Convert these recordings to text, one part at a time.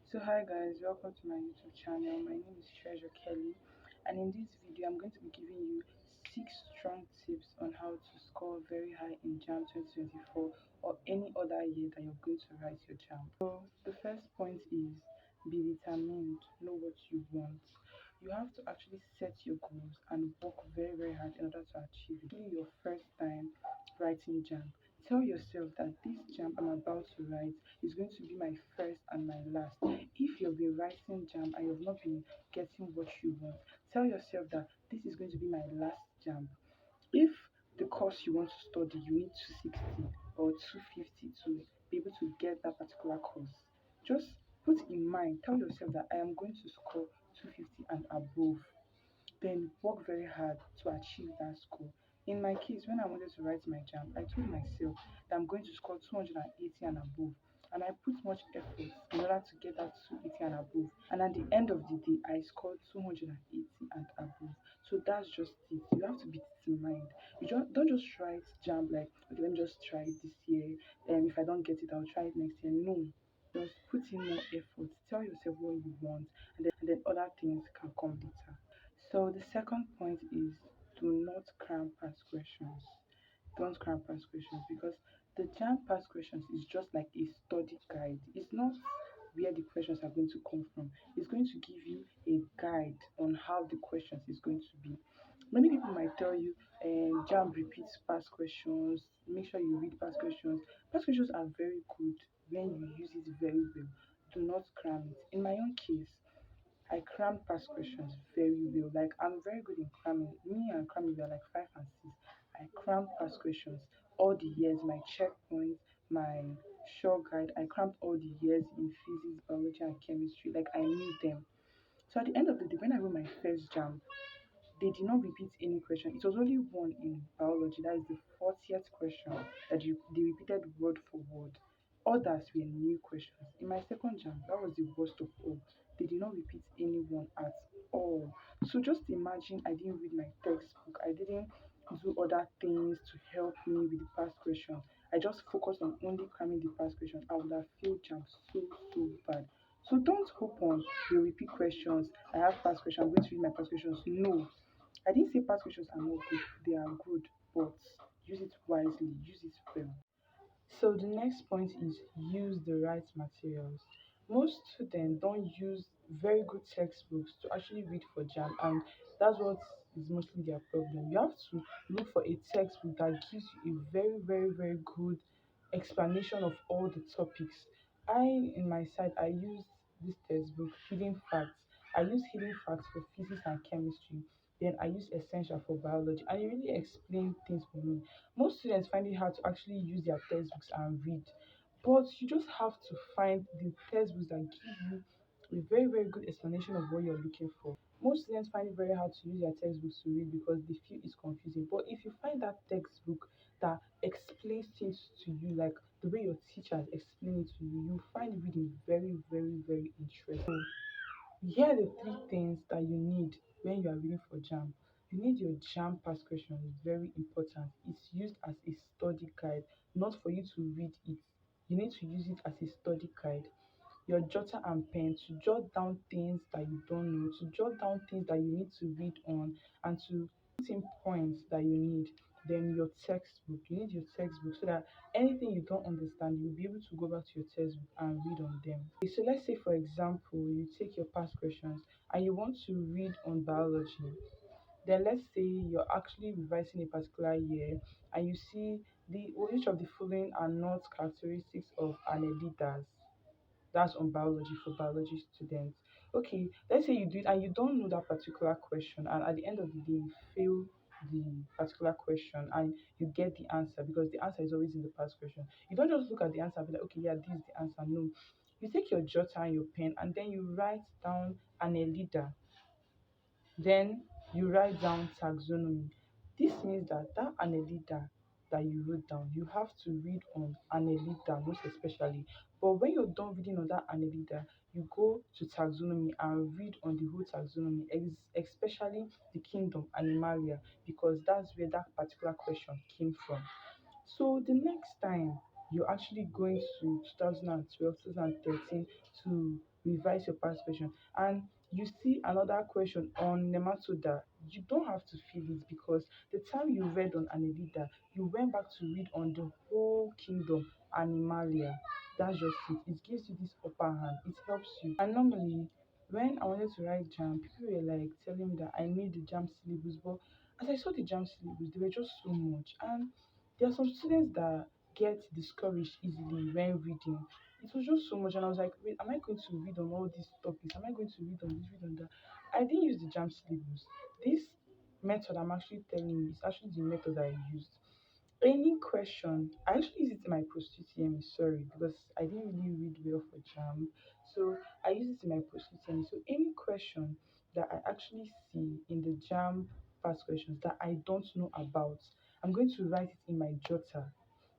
So hi guys, welcome to my YouTube channel. My name is Treasure Kelly, and in this video I'm going to be giving you 6 strong tips on how to score very high in JAMB 2024 or any other year that you're going to write your JAMB. So the first point is be determined, know what you want. You have to actually set your goals and work very hard in order to achieve it. Really your first time writing JAMB. Tell yourself that this JAMB I'm about to write is going to be my first and my last. If you've been writing JAMB and you've not been getting what you want, tell yourself that this is going to be my last JAMB. If the course you want to study, you need 260 or 250 to be able to get that particular course, just put in mind, tell yourself that I am going to score 250 and above, then work very hard to achieve that score. In my case, when I wanted to write my JAMB, I told myself that I'm going to score 280 and above. And I put much effort in order to get that 280 and above. And at the end of the day, I scored 280 and above. So that's just it. You have to be determined. Don't just write JAMB like, okay, let me just try it this year. If I don't get it, I'll try it next year. No. Just put in more effort. Tell yourself what you want, and then other things can come later. So the second point is do not cram past questions. Don't cram past questions because the jam past questions is just like a study guide. It's not where the questions are going to come from. It's going to give you a guide on how the questions is going to be. Many people might tell you, jam repeats past questions. Make sure you read past questions. Past questions are very good when you use it very well. Do not cram it. In my own case, I cram past questions very well. Like I'm very good in cramming. Me and cramming we are like 5 and 6. I cram past questions all the years. My checkpoints, my short guide. I crammed all the years in physics, biology, and chemistry. Like I knew them. So at the end of the day, when I wrote my first jam, they did not repeat any question. It was only one in biology. That is the 40th question that they repeated word for word. Others were new questions. In my second jam, that was the worst of all. They did not repeat any one at all. So just imagine I didn't read my textbook. I didn't do other things to help me with the past questions. I just focused on only cramming the past question. I would have failed jam so bad. So don't hope on the repeat questions. I have past questions. I'm going to read my past questions. No, I didn't say past questions are not good. They are good, but use it wisely, use it well. So the next point is use the right materials. Most students don't use very good textbooks to actually read for JAM, and that's what is mostly their problem. You have to look for a textbook that gives you a very good explanation of all the topics. In my side, I use this textbook, Hidden Facts. I use Hidden Facts for physics and chemistry. Then I use Essential for biology, and it really explains things for me. Most students find it hard to actually use their textbooks and read, but you just have to find the textbooks that give you a very good explanation of what you're looking for. Most students find it very hard to use their textbooks to read because they feel it's confusing. But if you find that textbook that explains things to you, like the way your teachers explain it to you, you find reading very interesting. Here are the 3 things that you need when you are reading for JAM. You need your JAM past question, it's very important. It's used as a study guide, not for you to read it. You need to use it as a study guide. Your jotter and pen to jot down things that you don't know, to jot down things that you need to read on, and to put in points that you need. Then your textbook. You need your textbook so that anything you don't understand, you'll be able to go back to your textbook and read on them. Okay, so let's say, for example, you take your past questions and you want to read on biology. Then let's say you're actually revising a particular year and you see which of the following are not characteristics of annelidas. That's on biology for biology students. Okay, let's say you do it and you don't know that particular question, and at the end of the day, you fail the particular question and you get the answer because the answer is always in the past question. You don't just look at the answer and be like, okay, yeah, this is the answer. No, you take your jotter and your pen and then you write down an elida, then you write down taxonomy. This means that Annelida that you wrote down, you have to read on Annelida most especially. But when you're done reading on that Annelida, you go to taxonomy and read on the whole taxonomy, especially the kingdom Animalia, because that's where that particular question came from. So the next time you're actually going to 2012, 2013 to revise your past question. And you see another question on nematoda, you don't have to feel it because the time you read on Annelida, you went back to read on the whole kingdom Animalia. That's just it. It gives you this upper hand. It helps you. And normally, when I wanted to write JAMB, people were like telling me that I need the JAMB syllabus, but as I saw the JAMB syllabus, they were just so much. And there are some students that get discouraged easily when reading. It was just so much, and I was like, wait, am I going to read on all these topics? Am I going to read on this, read on that? I didn't use the JAMB syllabus. This method I'm actually telling you is actually the method I used. Any question, I actually use it in my post UTME, sorry, because I didn't really read well for JAMB. So I use it in my post UTME. So any question that I actually see in the JAMB past questions that I don't know about, I'm going to write it in my jotter.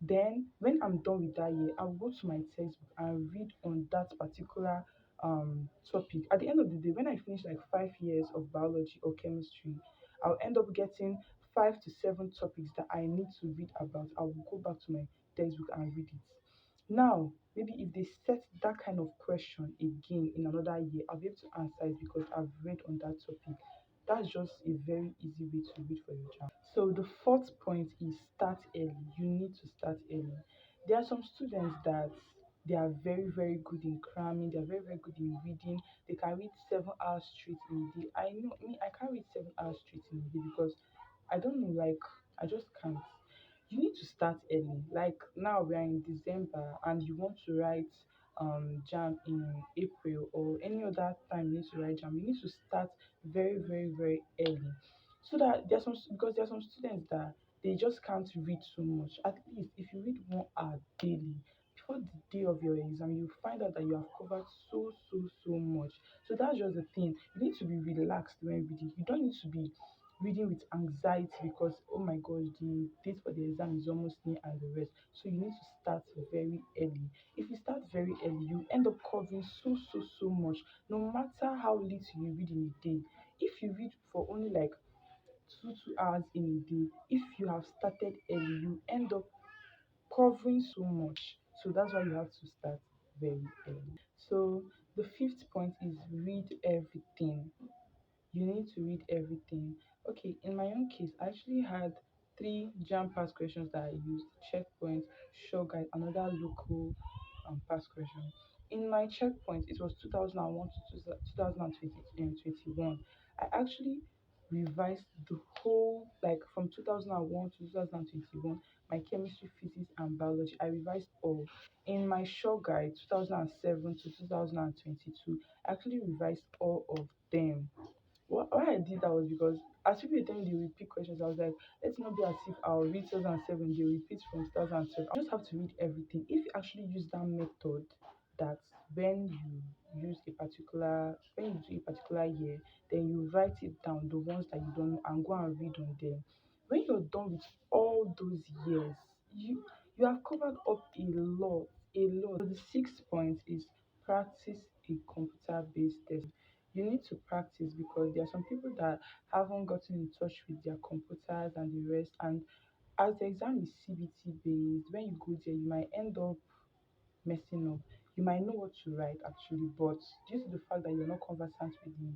Then when I'm done with that year, I'll go to my textbook and read on that particular topic. At the end of the day, when I finish like 5 years of biology or chemistry, I'll end up getting 5 to 7 topics that I need to read about. I will go back to my textbook and read it. Now, maybe if they set that kind of question again in another year, I'll be able to answer it because I've read on that topic. That's just a very easy way to read for your job. So the fourth point is start early. You need to start early. There are some students that they are very, very good in cramming, they are very, very good in reading. They can read 7 hours straight in a day. I know me, I can't read 7 hours straight in a day because I don't know, like I just can't. You need to start early. Like now we are in December and you want to write jam in April or any other time you need to write jam, you need to start very, very, very early. So that there's some because there are some students that they just can't read so much. At least if you read 1 hour daily before the day of your exam, you find out that you have covered so much. So that's just the thing. You need to be relaxed when reading. You don't need to be reading with anxiety because oh my gosh, the date for the exam is almost near and the rest. So you need to start very early. If you start very early, you end up covering so much. No matter how little you read in a day, if you read for only like 2 hours in a day, if you have started early, you end up covering so much. So that's why you have to start very early. So the fifth point is read everything. You need to read everything. Okay, in my own case, I actually had three jam pass questions that I used: checkpoint, show guide, another local pass question. In my checkpoint, it was 2001 to 2021. I actually revised the whole, like from 2001 to 2021, my chemistry, physics, and biology. I revised all. In my show guide, 2007 to 2022, I actually revised all of them. Why I did that was because as people were telling me they repeat questions, I was like, let's not be as if I'll read 2007, they repeat from 2012. I just have to read everything. If you actually use that method, that when you use a particular, when you do a particular year, then you write it down, the ones that you don't know, and go and read on them. When you're done with all those years, you have covered up a lot, a lot. So the sixth point is practice a computer-based test. You need to practice because there are some people that haven't gotten in touch with their computers and the rest. And as the exam is CBT based, when you go there, you might end up messing up. You might know what to write actually, but due to the fact that you're not conversant with the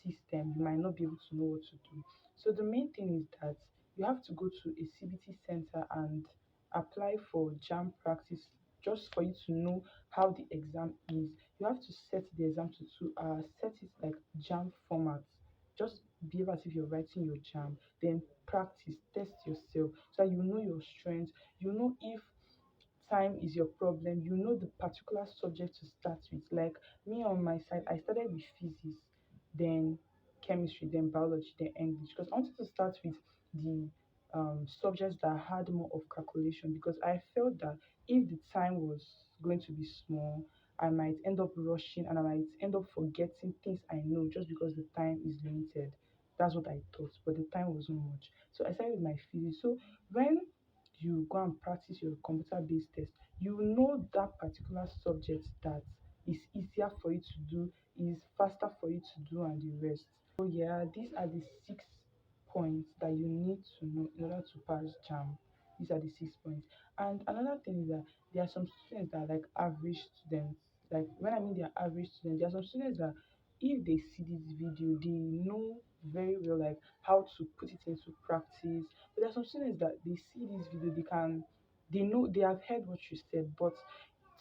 system, you might not be able to know what to do. So the main thing is that you have to go to a CBT center and apply for JAM practice just for you to know how the exam is. You have to set the exam to 2 hours, set it like JAM format. Just behave as if you're writing your JAM, then practice, test yourself so that you know your strengths, you know if time is your problem, you know the particular subject to start with. Like me on my side, I started with physics, then chemistry, then biology, then English because I wanted to start with the subjects that had more of calculation because I felt that if the time was going to be small, I might end up rushing and I might end up forgetting things I know just because the time is limited. That's what I thought, but the time wasn't much. So I started with my physics. So when you go and practice your computer based test, you know that particular subject that is easier for you to do, is faster for you to do, and the rest. So, yeah, these are the 6 points that you need to know in order to pass JAM. These are the 6 points. And another thing is that there are some students that are like average students. Like when I mean they are average students, there are some students that if they see this video, they know very well like how to put it into practice. But there are some students that they see this video, they know they have heard what you said, but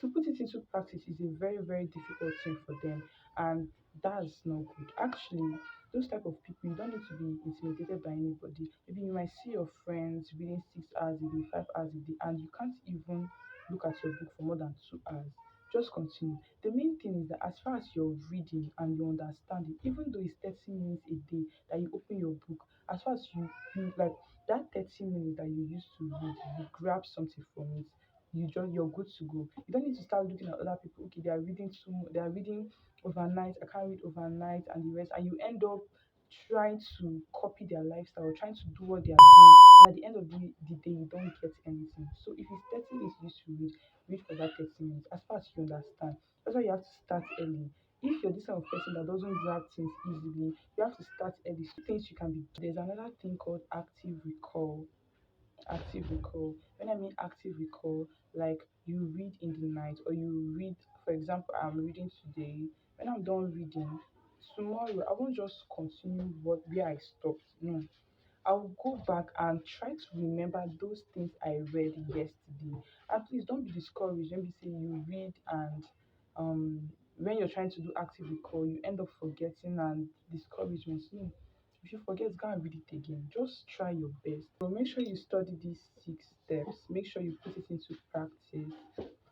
to put it into practice is a very very difficult thing for them, and that's not good. Actually, those type of people, you don't need to be intimidated by anybody. Maybe you might see your friends reading 6 hours a day, 5 hours a day, and you can't even look at your book for more than 2 hours. Just continue. The main thing is that as far as you're reading and you understand it, even though it's 30 minutes a day that you open your book, as far as you like that 30 minutes that you used to read, you grab something from it, you're good to go. You don't need to start looking at other people. Okay, they are reading overnight. I can't read overnight and the rest, and you end up trying to copy their lifestyle or trying to do what they are doing. And at the end of the day, you don't get anything. So if it's 30 minutes you used to read for that 30 minutes as far as you understand. That's why you have to start early. If you're this kind of person that doesn't grab things easily, you have to start early. So things you can be. There's another thing called active recall. Active recall. When I mean active recall, like you read in the night or you read, for example, I'm reading today. When I'm done reading, tomorrow I won't just continue what where I stopped. No, I'll go back and try to remember those things I read yesterday. And please don't be discouraged when we say you read and when you're trying to do active recall, you end up forgetting and discouragement. No, if you forget, go and read it again. Just try your best. So make sure you study these 6 steps. Make sure you put it into practice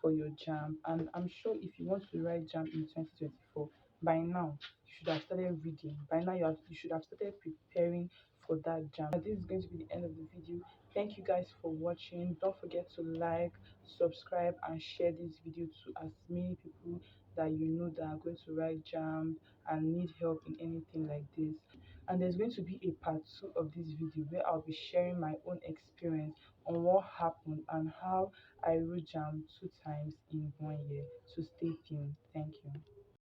for your JAMB. And I'm sure if you want to write JAMB in 2024, by now you should have started reading. By now you should have started preparing for that JAMB. This is going to be the end of the video. Thank you guys for watching. Don't forget to like, subscribe, and share this video to as many people that you know that are going to write JAMB and need help in anything like this. And there's going to be a part 2 of this video where I'll be sharing my own experience on what happened and how I wrote JAMB 2 times in 1 year. So stay tuned. Thank you.